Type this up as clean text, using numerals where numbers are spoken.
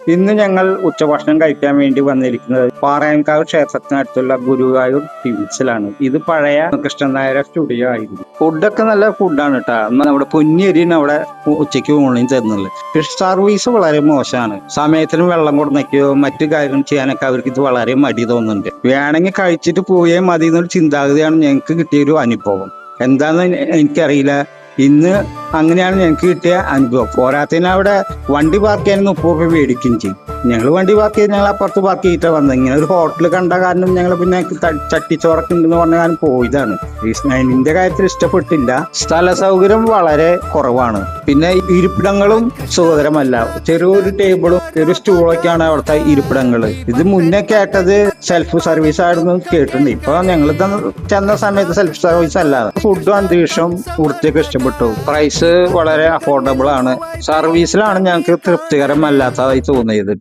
ഇന്ന് ഞങ്ങൾ ഉച്ചഭക്ഷണം കഴിക്കാൻ വേണ്ടി വന്നിരിക്കുന്നത് പാറയൻകാവ് ക്ഷേത്രത്തിനടുത്തുള്ള ഗുരുവായൂർ ടിവിസിലാണ്. ഇത് പഴയ കൃഷ്ണൻ നായർ സ്റ്റുഡിയോ ആയിരുന്നു. ഫുഡൊക്കെ നല്ല ഫുഡാണ് കേട്ടോ. നമ്മുടെ പൊന്നിയരിയാണ് അവിടെ ഉച്ചയ്ക്ക് ഊണിന് തരുന്നുള്ളത്. ഫിഷ് സർവീസ് വളരെ മോശമാണ്. സമയത്തിന് വെള്ളം കൊടുന്നൊക്കെയോ മറ്റു കാര്യങ്ങൾ ചെയ്യാനൊക്കെ അവർക്ക് ഇത് വളരെ മടി തോന്നുന്നുണ്ട്. വേണമെങ്കിൽ കഴിച്ചിട്ട് പോയേ മതി എന്നൊരു ചിന്താഗതിയാണ് ഞങ്ങൾക്ക് കിട്ടിയൊരു അനുഭവം. എന്താണെന്ന് എനിക്കറിയില്ല. ഇന്ന് അങ്ങനെയാണ് ഞങ്ങൾക്ക് കിട്ടിയ അനുഭവം. പോരാത്തതിന് അവിടെ വണ്ടി പാർക്ക് ചെയ്യാൻ 30 രൂപ മേടിക്കുകയും ചെയ്യും. ഞങ്ങൾ വണ്ടി പാർക്ക് ചെയ്ത് ഞങ്ങൾ അപ്പുറത്ത് പാർക്ക് ചെയ്തിട്ടാണ് വന്നത്. ഇങ്ങനെ ഒരു ഹോട്ടൽ കണ്ട കാരണം ഞങ്ങൾ പിന്നെ ചട്ടിച്ചോറൊക്കെ ഉണ്ടെന്ന് പറഞ്ഞ കാരണം പോയതാണ്. ഇതിന്റെ കാര്യത്തിൽ ഇഷ്ടപ്പെട്ടില്ല. സ്ഥല സൗകര്യം വളരെ കുറവാണ്. പിന്നെ ഇരിപ്പിടങ്ങളും സുഖകരമല്ല. ചെറിയൊരു ടേബിളും ഒരു സ്റ്റൂളൊക്കെയാണ് അവിടുത്തെ ഇരിപ്പിടങ്ങൾ. ഇത് മുന്നേ കേട്ടത് സെൽഫ് സർവീസ് ആയിരുന്നു കേട്ടിട്ടുണ്ട്. ഇപ്പൊ ഞങ്ങൾ ചെന്ന സമയത്ത് സെൽഫ് സർവീസ് അല്ലാതെ ഫുഡും അന്തരീക്ഷവും വൃത്തിയൊക്കെ ഇഷ്ടപ്പെട്ടു. പ്രൈസ് വളരെ അഫോർഡബിൾ ആണ്. സർവീസിലാണ് ഞങ്ങൾക്ക് തൃപ്തികരമല്ലാത്തതായി തോന്നിയത്.